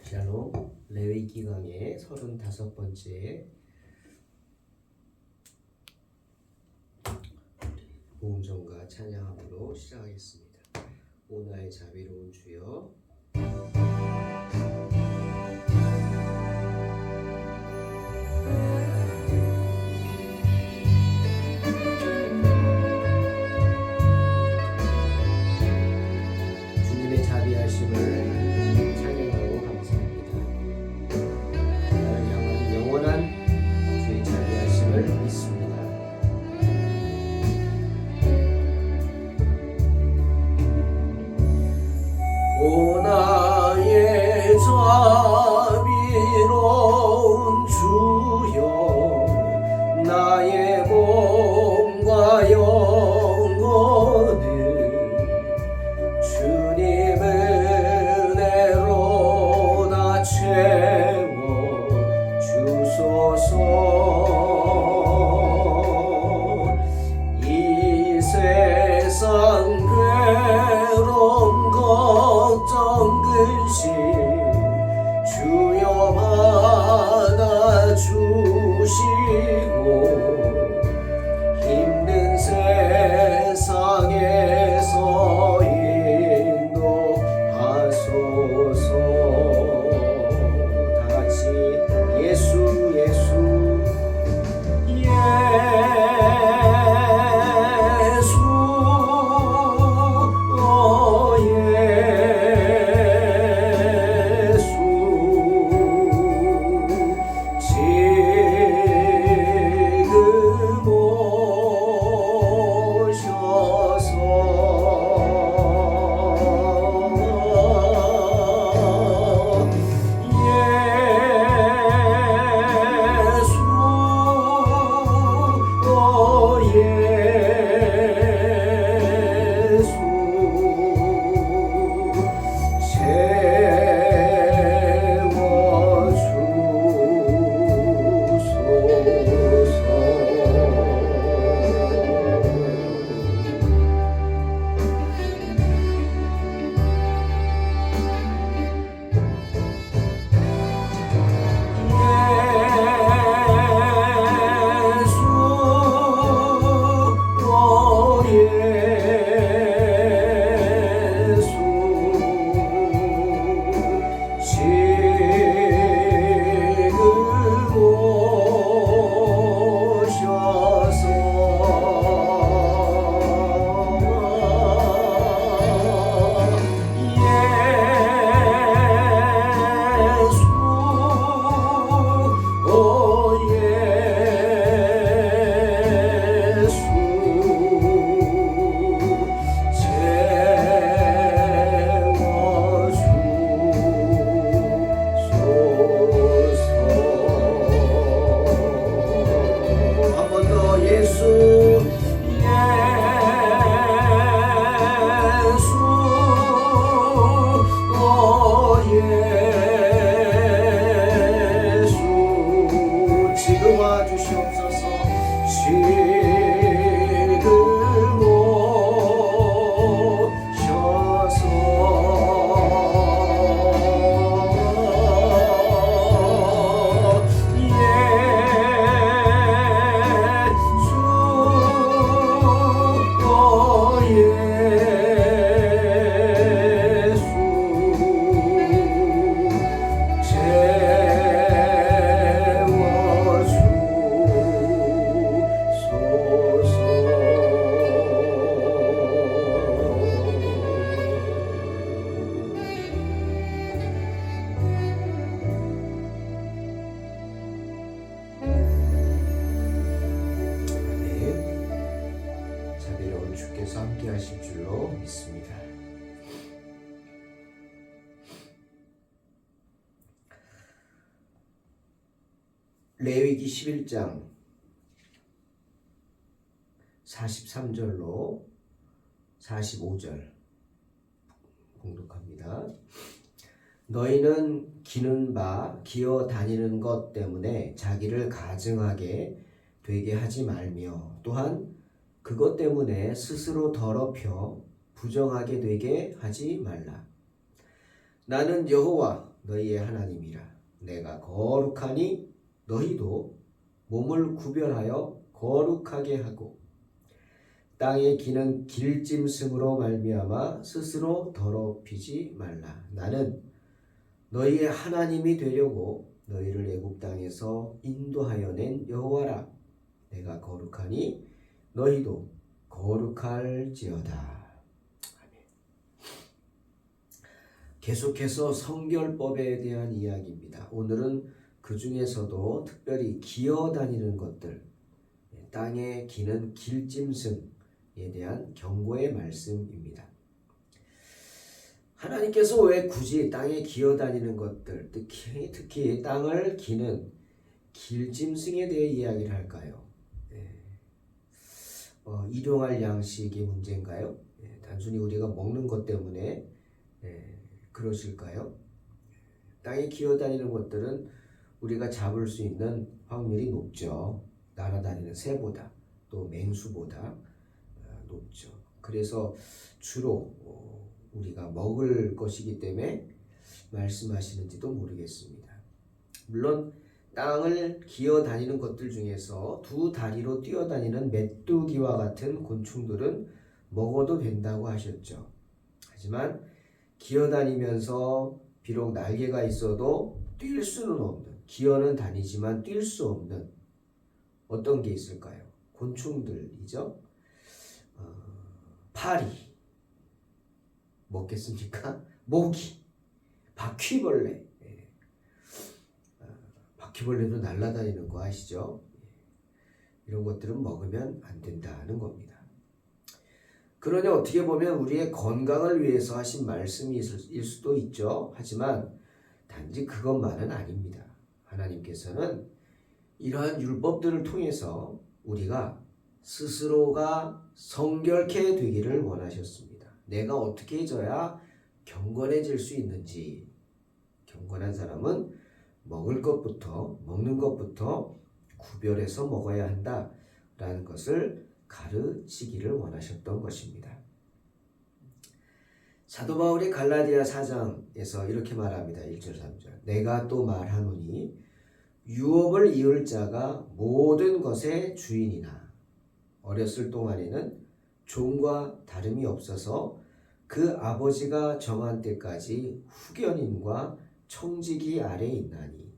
샬롬 레위기 강의 35번째 봉정과 찬양함으로 시작하겠습니다. 오나의 자비로운 주여 주님의 자비하심을 찬양하고 감사합니다. 나를 향한 영원한 주의 자비하심을 믿습니다. 오 나의 자비로운 주여 나의 몸과 영혼을 주님 은혜로 다 채워 주소서. 이 세상 괴로움 걱정 근심 주여 받아주시고 힘든 세상에서 인도하소서. 다같이 예수 예수 예수 지금 와주시옵소서. 지금 오셔서 주께서 함께 하실 줄로 믿습니다. 레위기 11장 43절로 45절 봉독합니다. 너희는 기는 바 기어 다니는 것 때문에 자기를 가증하게 되게 하지 말며 또한 그것 때문에 스스로 더럽혀 부정하게 되게 하지 말라. 나는 여호와 너희의 하나님이라. 내가 거룩하니 너희도 몸을 구별하여 거룩하게 하고 땅에 기는 길짐승으로 말미암아 스스로 더럽히지 말라. 나는 너희의 하나님이 되려고 너희를 애굽 땅에서 인도하여 낸 여호와라. 내가 거룩하니 너희도 거룩할지어다. 계속해서 성결법에 대한 이야기입니다. 오늘은 그 중에서도 특별히 기어다니는 것들, 땅에 기는 길짐승에 대한 경고의 말씀입니다. 하나님께서 왜 굳이 땅에 기어다니는 것들, 특히 땅을 기는 길짐승에 대해 이야기를 할까요? 일용할 양식의 문제인가요? 단순히 우리가 먹는 것 때문에 그러실까요? 땅에 기어다니는 것들은 우리가 잡을 수 있는 확률이 높죠. 날아다니는 새보다 또 맹수보다 높죠. 그래서 주로 우리가 먹을 것이기 때문에 말씀하시는지도 모르겠습니다. 물론 땅을 기어다니는 것들 중에서 두 다리로 뛰어다니는 메뚜기와 같은 곤충들은 먹어도 된다고 하셨죠. 하지만 기어다니면서 비록 날개가 있어도 뛸 수는 없는, 기어는 다니지만 뛸 수 없는 어떤 게 있을까요? 곤충들이죠. 파리 먹겠습니까? 모기, 바퀴벌레. 바퀴벌레도 날아다니는 거 아시죠? 이런 것들은 먹으면 안 된다는 겁니다. 그러니 어떻게 보면 우리의 건강을 위해서 하신 말씀일 수도 있죠. 하지만 단지 그것만은 아닙니다. 하나님께서는 이러한 율법들을 통해서 우리가 스스로가 성결케 되기를 원하셨습니다. 내가 어떻게 해줘야 경건해질 수 있는지, 경건한 사람은 먹는 것부터 구별해서 먹어야 한다라는 것을 가르치기를 원하셨던 것입니다. 사도 바울이 갈라디아 4장에서 이렇게 말합니다. 1절 3절 내가 또 말하노니 유업을 이을 자가 모든 것의 주인이나 어렸을 동안에는 종과 다름이 없어서 그 아버지가 정한 때까지 후견인과 청지기 아래 있나니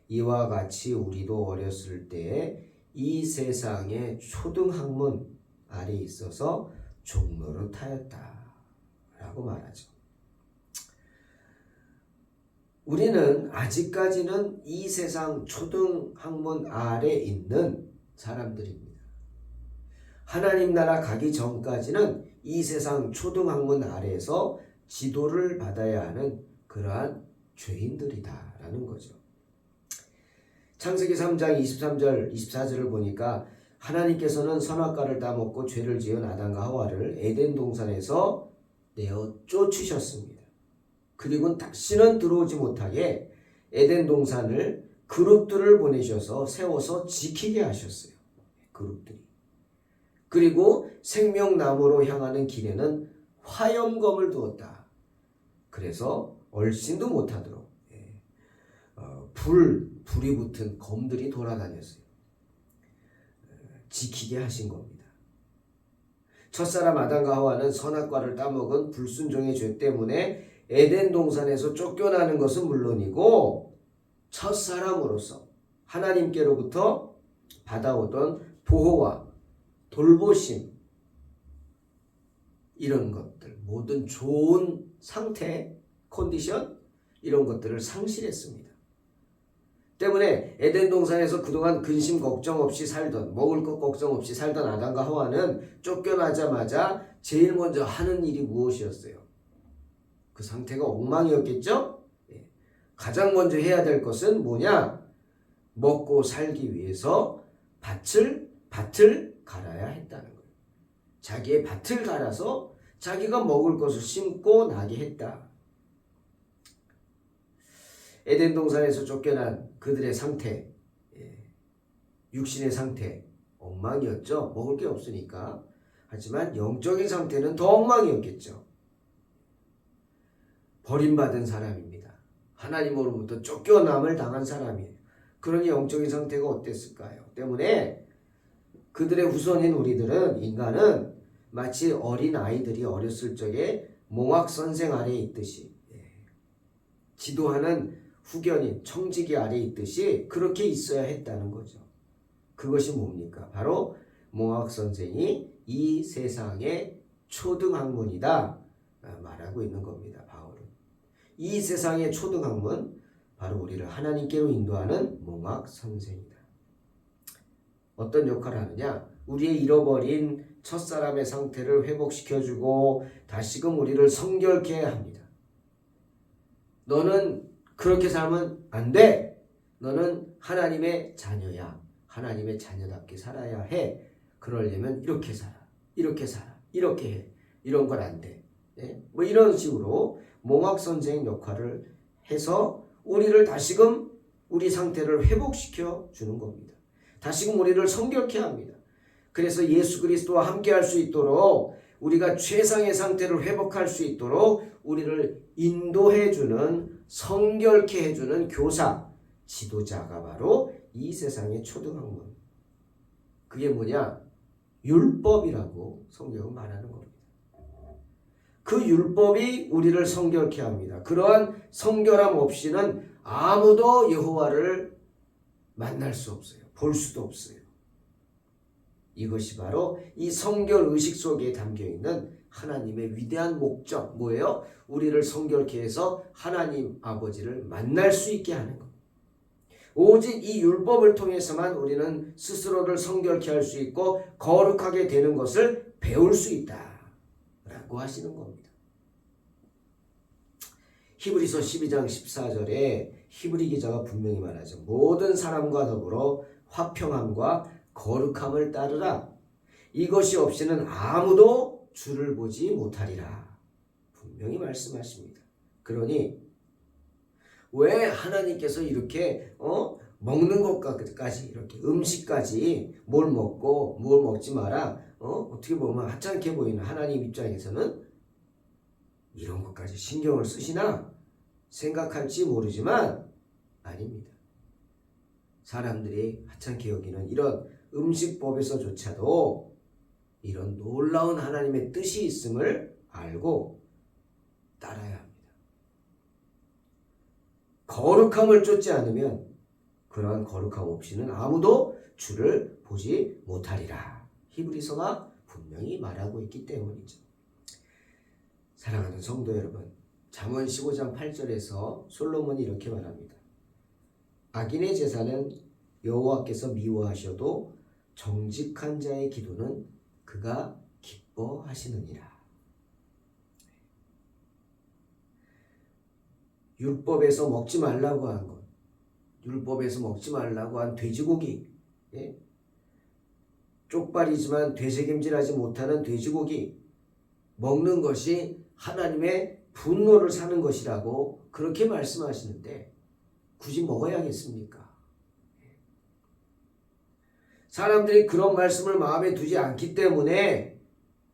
이와 같이 우리도 어렸을 때에 이 세상의 초등학문 아래 있어서 종노릇하였다 라고 말하죠. 우리는 아직까지는 이 세상 초등학문 아래 있는 사람들입니다. 하나님 나라 가기 전까지는 이 세상 초등학문 아래에서 지도를 받아야 하는 그러한 죄인들이다라는 거죠. 창세기 3장 23절 24절을 보니까 하나님께서는 선악과를 따먹고 죄를 지은 아담과 하와를 에덴 동산에서 내어 쫓으셨습니다. 그리고 다시는 들어오지 못하게 에덴 동산을 그룹들을 보내셔서 세워서 지키게 하셨어요. 그룹들이. 그리고 생명나무로 향하는 길에는 화염검을 두었다. 그래서 얼씬도 못하도록 불이 붙은 검들이 돌아다녔어요. 지키게 하신 겁니다. 첫사람 아담과 하와는 선악과를 따먹은 불순종의 죄 때문에 에덴 동산에서 쫓겨나는 것은 물론이고 첫사람으로서 하나님께로부터 받아오던 보호와 돌보심 이런 것들 모든 좋은 상태, 컨디션 이런 것들을 상실했습니다. 때문에 에덴 동산에서 그동안 근심 걱정 없이 살던 먹을 것 걱정 없이 살던 아담과 하와는 쫓겨나자마자 제일 먼저 하는 일이 무엇이었어요? 그 상태가 엉망이었겠죠? 가장 먼저 해야 될 것은 뭐냐? 먹고 살기 위해서 밭을 갈아야 했다는 거예요. 자기의 밭을 갈아서 자기가 먹을 것을 심고 나게 했다. 에덴 동산에서 쫓겨난 그들의 상태, 육신의 상태 엉망이었죠. 먹을 게 없으니까. 하지만 영적인 상태는 더 엉망이었겠죠. 버림받은 사람입니다. 하나님으로부터 쫓겨남을 당한 사람이에요. 그러니 영적인 상태가 어땠을까요? 때문에 그들의 후손인 우리들은 인간은 마치 어린 아이들이 어렸을 적에 몽학 선생 아래에 있듯이 지도하는 후견인 청지기 아래에 있듯이 그렇게 있어야 했다는 거죠. 그것이 뭡니까? 바로 몽학 선생이 이 세상의 초등학문이다 말하고 있는 겁니다. 바울은. 이 세상의 초등학문 바로 우리를 하나님께로 인도하는 몽학 선생이다. 어떤 역할을 하느냐? 우리의 잃어버린 첫사람의 상태를 회복시켜주고 다시금 우리를 성결케 합니다. 너는 그렇게 살면 안 돼. 너는 하나님의 자녀야. 하나님의 자녀답게 살아야 해. 그러려면 이렇게 살아. 이렇게 살아. 이렇게 해. 이런 건 안 돼. 뭐 이런 식으로 몽학 선생 역할을 해서 우리를 다시금 우리 상태를 회복시켜 주는 겁니다. 다시금 우리를 성결케 합니다. 그래서 예수 그리스도와 함께 할 수 있도록 우리가 최상의 상태를 회복할 수 있도록 우리를 인도해 주는 성결케 해주는 교사, 지도자가 바로 이 세상의 초등학문. 그게 뭐냐? 율법이라고 성경은 말하는 겁니다. 그 율법이 우리를 성결케 합니다. 그러한 성결함 없이는 아무도 여호와를 만날 수 없어요. 볼 수도 없어요. 이것이 바로 이 성결 의식 속에 담겨있는 하나님의 위대한 목적 뭐예요? 우리를 성결케 해서 하나님 아버지를 만날 수 있게 하는 것. 오직 이 율법을 통해서만 우리는 스스로를 성결케 할 수 있고 거룩하게 되는 것을 배울 수 있다 라고 하시는 겁니다. 히브리서 12장 14절에 히브리 기자가 분명히 말하죠. 모든 사람과 더불어 화평함과 거룩함을 따르라. 이것이 없이는 아무도 주를 보지 못하리라. 분명히 말씀하십니다. 그러니 왜 하나님께서 이렇게 먹는 것까지 이렇게 음식까지 뭘 먹고 뭘 먹지 마라 어떻게 보면 하찮게 보이는 하나님 입장에서는 이런 것까지 신경을 쓰시나 생각할지 모르지만 아닙니다. 사람들이 하찮게 여기는 이런 음식법에서조차도 이런 놀라운 하나님의 뜻이 있음을 알고 따라야 합니다. 거룩함을 쫓지 않으면 그러한 거룩함 없이는 아무도 주를 보지 못하리라. 히브리서가 분명히 말하고 있기 때문이죠. 사랑하는 성도 여러분, 잠언 15장 8절에서 솔로몬이 이렇게 말합니다. 악인의 제사는 여호와께서 미워하셔도 정직한 자의 기도는 그가 기뻐하시느니라. 율법에서 먹지 말라고 한 것, 율법에서 먹지 말라고 한 돼지고기, 쪽발이지만 되새김질하지 못하는 돼지고기 먹는 것이 하나님의 분노를 사는 것이라고 그렇게 말씀하시는데 굳이 먹어야겠습니까? 사람들이 그런 말씀을 마음에 두지 않기 때문에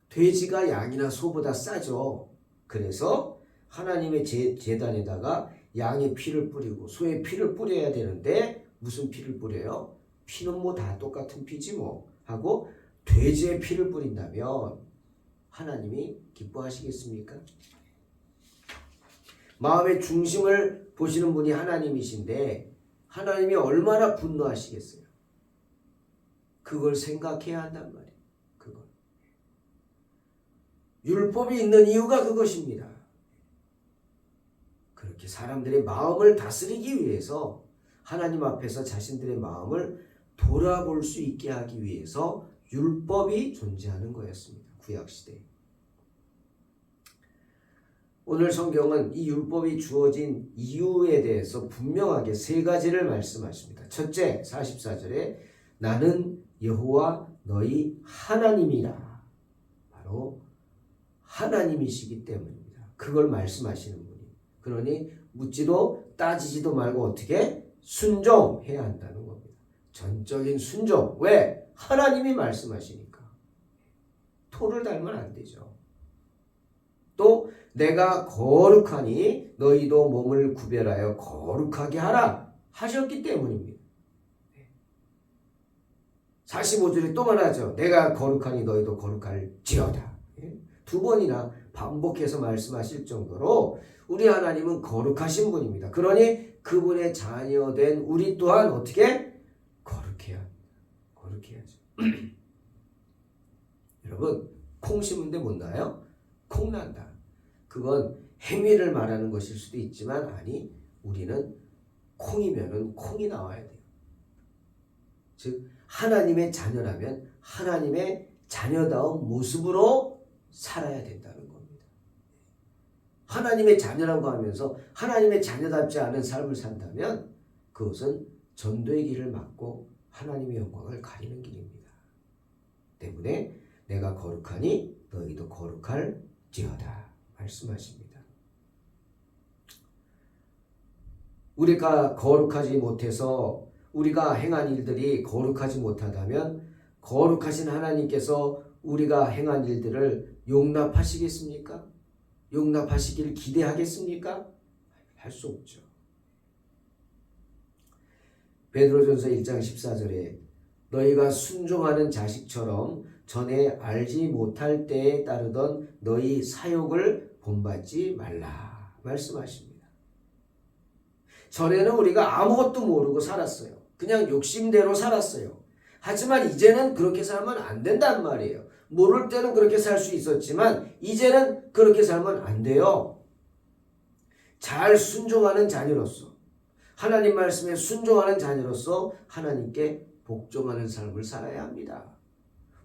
돼지가 양이나 소보다 싸죠. 그래서 하나님의 제단에다가 양의 피를 뿌리고 소의 피를 뿌려야 되는데 무슨 피를 뿌려요? 피는 뭐 다 똑같은 피지 뭐 하고 돼지의 피를 뿌린다면 하나님이 기뻐하시겠습니까? 마음의 중심을 보시는 분이 하나님이신데 하나님이 얼마나 분노하시겠어요? 그걸 생각해야 한단 말이에요. 그걸. 율법이 있는 이유가 그것입니다. 그렇게 사람들의 마음을 다스리기 위해서 하나님 앞에서 자신들의 마음을 돌아볼 수 있게 하기 위해서 율법이 존재하는 거였습니다. 구약시대에. 오늘 성경은 이 율법이 주어진 이유에 대해서 분명하게 세 가지를 말씀하십니다. 첫째, 44절에 나는 여호와 너희 하나님이라. 바로 하나님이시기 때문입니다. 그걸 말씀하시는 분이. 그러니 묻지도 따지지도 말고 어떻게 순종해야 한다는 겁니다. 전적인 순종. 왜? 하나님이 말씀하시니까. 토를 달면 안 되죠. 또 내가 거룩하니 너희도 몸을 구별하여 거룩하게 하라 하셨기 때문입니다. 45절에 또 말하죠. 내가 거룩하니 너희도 거룩할지어다. 두 번이나 반복해서 말씀하실 정도로 우리 하나님은 거룩하신 분입니다. 그러니 그분의 자녀된 우리 또한 어떻게? 거룩해야 합니다. 거룩해야죠. 여러분, 콩 심은데 못 나요? 콩 난다. 그건 행위를 말하는 것일 수도 있지만 아니, 우리는 콩이면은 콩이 나와야 돼요. 즉 하나님의 자녀라면 하나님의 자녀다운 모습으로 살아야 된다는 겁니다. 하나님의 자녀라고 하면서 하나님의 자녀답지 않은 삶을 산다면 그것은 전도의 길을 막고 하나님의 영광을 가리는 길입니다. 때문에 내가 거룩하니 너희도 거룩할지어다 말씀하십니다. 우리가 거룩하지 못해서 우리가 행한 일들이 거룩하지 못하다면 거룩하신 하나님께서 우리가 행한 일들을 용납하시겠습니까? 용납하시길 기대하겠습니까? 할 수 없죠. 베드로전서 1장 14절에 너희가 순종하는 자식처럼 전에 알지 못할 때에 따르던 너희 사욕을 본받지 말라 말씀하십니다. 전에는 우리가 아무것도 모르고 살았어요. 그냥 욕심대로 살았어요. 하지만 이제는 그렇게 살면 안 된단 말이에요. 모를 때는 그렇게 살 수 있었지만 이제는 그렇게 살면 안 돼요. 잘 순종하는 자녀로서 하나님 말씀에 순종하는 자녀로서 하나님께 복종하는 삶을 살아야 합니다.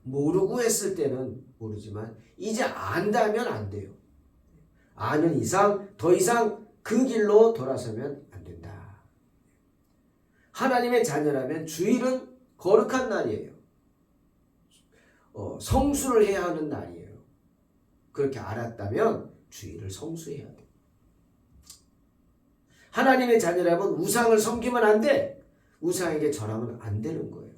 모르고 했을 때는 모르지만 이제 안다면 안 돼요. 아는 이상 더 이상 그 길로 돌아서면 안 된다. 하나님의 자녀라면 주일은 거룩한 날이에요. 성수를 해야 하는 날이에요. 그렇게 알았다면 주일을 성수해야 돼. 하나님의 자녀라면 우상을 섬기면 안 돼. 우상에게 절하면 안 되는 거예요.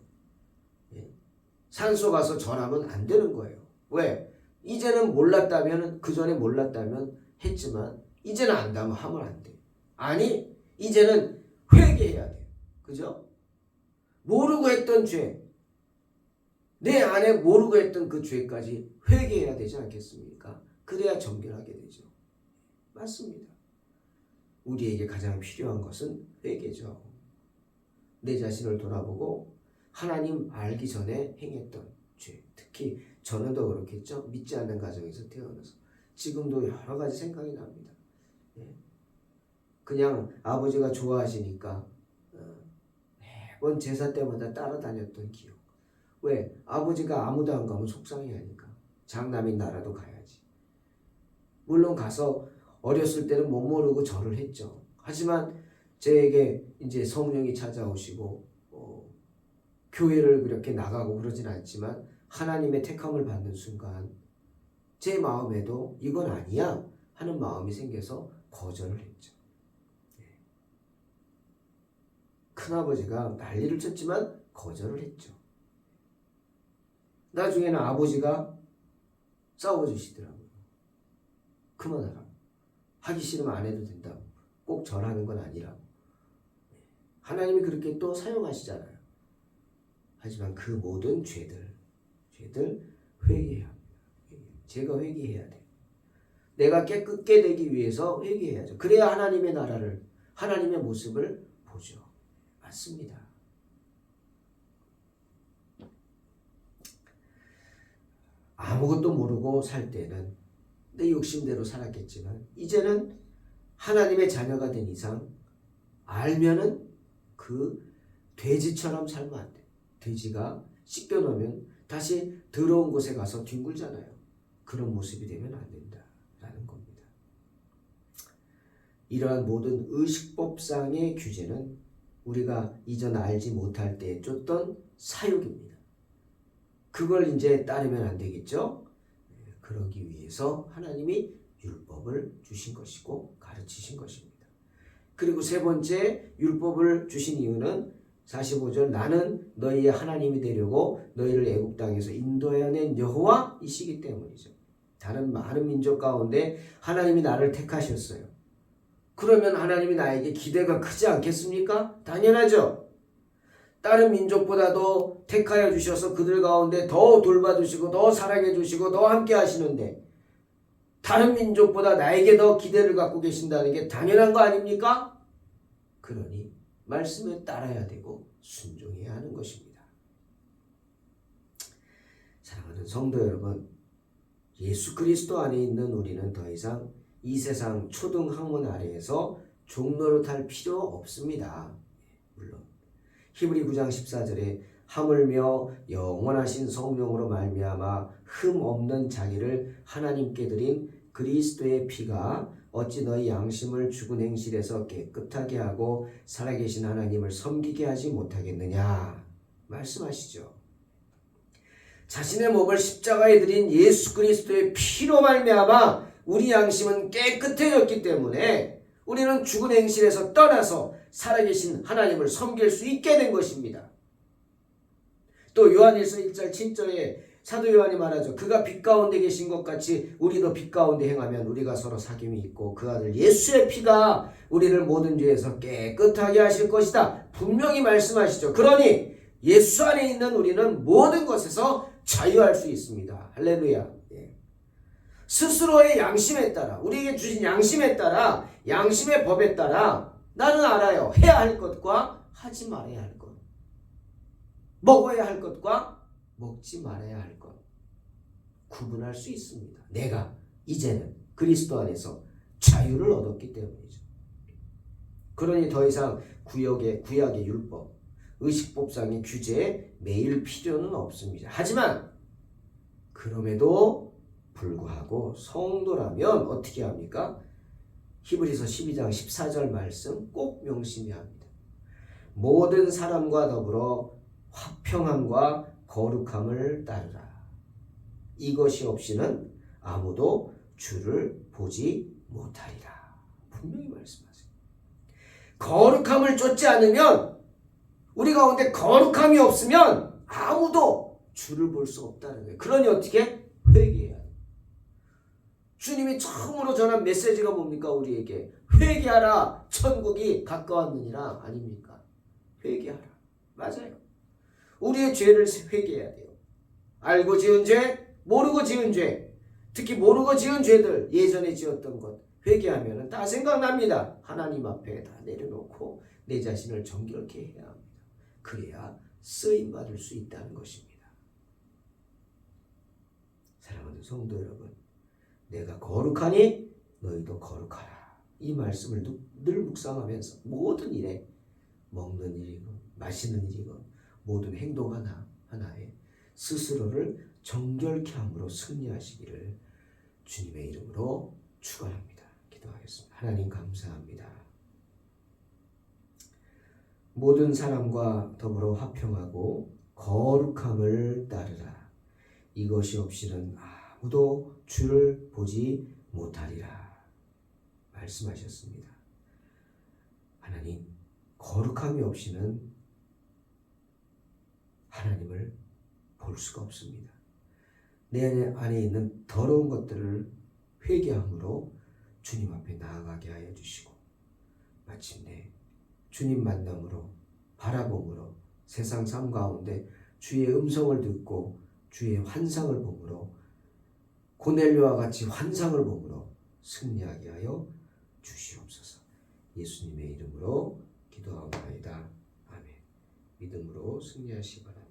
산소 가서 절하면 안 되는 거예요. 왜? 이제는 몰랐다면, 그 전에 몰랐다면 했지만 이제는 안다면 하면 안 돼. 아니, 이제는 회개해야 돼. 그죠? 모르고 했던 죄, 내 안에 모르고 했던 그 죄까지 회개해야 되지 않겠습니까? 그래야 정결하게 되죠. 맞습니다. 우리에게 가장 필요한 것은 회개죠. 내 자신을 돌아보고 하나님 알기 전에 행했던 죄, 특히 저는 더 그렇겠죠. 믿지 않는 가정에서 태어나서 지금도 여러 가지 생각이 납니다. 그냥 아버지가 좋아하시니까 매번 제사 때마다 따라다녔던 기억. 왜? 아버지가 아무도 안 가면 속상해하니까. 장남인 나라도 가야지. 물론 가서 어렸을 때는 못 모르고 절을 했죠. 하지만 저에게 이제 성령이 찾아오시고 교회를 그렇게 나가고 그러진 않지만 하나님의 택함을 받는 순간 제 마음에도 이건 아니야 하는 마음이 생겨서 거절을 했죠. 큰아버지가 난리를 쳤지만 거절을 했죠. 나중에는 아버지가 싸워주시더라고요. 그만하라. 하기 싫으면 안 해도 된다고. 꼭 절하는 건 아니라고. 하나님이 그렇게 또 사용하시잖아요. 하지만 그 모든 죄들 회개해야 합니다. 제가 회개해야 돼요. 내가 깨끗게 되기 위해서 회개해야죠. 그래야 하나님의 나라를, 하나님의 모습을 보죠. 맞습니다. 아무것도 모르고 살 때는 내 욕심대로 살았겠지만 이제는 하나님의 자녀가 된 이상 알면은 그 돼지처럼 살면 안 돼. 돼지가 씻겨놓으면 다시 더러운 곳에 가서 뒹굴잖아요. 그런 모습이 되면 안 된다라는 겁니다. 이러한 모든 의식법상의 규제는 우리가 이전 알지 못할 때 쫓던 사욕입니다. 그걸 이제 따르면 안 되겠죠? 그러기 위해서 하나님이 율법을 주신 것이고 가르치신 것입니다. 그리고 세 번째 율법을 주신 이유는 45절 나는 너희의 하나님이 되려고 너희를 애굽 땅에서 인도하여 낸 여호와이시기 때문이죠. 다른 많은 민족 가운데 하나님이 나를 택하셨어요. 그러면 하나님이 나에게 기대가 크지 않겠습니까? 당연하죠. 다른 민족보다도 택하여 주셔서 그들 가운데 더 돌봐주시고 더 사랑해 주시고 더 함께 하시는데 다른 민족보다 나에게 더 기대를 갖고 계신다는 게 당연한 거 아닙니까? 그러니 말씀에 따라야 되고 순종해야 하는 것입니다. 사랑하는 성도 여러분, 예수 그리스도 안에 있는 우리는 더 이상 이 세상 초등 학문 아래에서 종노릇할 필요 없습니다. 물론 히브리 9장 14절에 하물며 영원하신 성령으로 말미암아 흠 없는 자기를 하나님께 드린 그리스도의 피가 어찌 너희 양심을 죽은 행실에서 깨끗하게 하고 살아계신 하나님을 섬기게 하지 못하겠느냐 말씀하시죠. 자신의 몸을 십자가에 드린 예수 그리스도의 피로 말미암아 우리 양심은 깨끗해졌기 때문에 우리는 죽은 행실에서 떠나서 살아계신 하나님을 섬길 수 있게 된 것입니다. 또 요한일서 1장 7절에 사도 요한이 말하죠. 그가 빛 가운데 계신 것 같이 우리도 빛 가운데 행하면 우리가 서로 사귐이 있고 그 아들 예수의 피가 우리를 모든 죄에서 깨끗하게 하실 것이다. 분명히 말씀하시죠. 그러니 예수 안에 있는 우리는 모든 것에서 자유할 수 있습니다. 할렐루야. 스스로의 양심에 따라 우리에게 주신 양심에 따라 양심의 법에 따라 나는 알아요. 해야 할 것과 하지 말아야 할 것, 먹어야 할 것과 먹지 말아야 할 것 구분할 수 있습니다. 내가 이제는 그리스도 안에서 자유를 얻었기 때문이죠. 그러니 더 이상 구약의 율법, 의식법상의 규제에 매일 필요는 없습니다. 하지만 그럼에도 불구하고 성도라면 어떻게 합니까? 히브리서 12장 14절 말씀 꼭 명심해야 합니다. 모든 사람과 더불어 화평함과 거룩함을 따르라. 이것이 없이는 아무도 주를 보지 못하리라. 분명히 말씀하세요. 거룩함을 쫓지 않으면 우리 가운데 거룩함이 없으면 아무도 주를 볼 수 없다는 거예요. 그러니 어떻게? 회개해야 돼요. 주님이 처음으로 전한 메시지가 뭡니까? 우리에게 회개하라 천국이 가까웠느니라 아닙니까? 회개하라. 맞아요. 우리의 죄를 회개해야 돼요. 알고 지은 죄, 모르고 지은 죄, 특히 모르고 지은 죄들 예전에 지었던 것 회개하면 다 생각납니다. 하나님 앞에 다 내려놓고 내 자신을 정결케 해야 합니다. 그래야 쓰임받을 수 있다는 것입니다. 사랑하는 성도 여러분, 내가 거룩하니 너희도 거룩하라. 이 말씀을 늘 묵상하면서 모든 일에 먹는 일이건 마시는 일이건 모든 행동 하나에 스스로를 정결케 함으로 승리하시기를 주님의 이름으로 축원합니다. 기도하겠습니다. 하나님 감사합니다. 모든 사람과 더불어 화평하고 거룩함을 따르라. 이것이 없이는 아무도 주를 보지 못하리라 말씀하셨습니다. 하나님, 거룩함이 없이는 하나님을 볼 수가 없습니다. 내 안에 있는 더러운 것들을 회개함으로 주님 앞에 나아가게 하여 주시고 마침내 주님 만남으로 바라봄으로 세상 삶 가운데 주의 음성을 듣고 주의 환상을 보므로 고넬료와 같이 환상을 보므로 승리하게 하여 주시옵소서. 예수님의 이름으로 기도하옵나이다. 아멘. 믿음으로 승리하시기 바랍니다.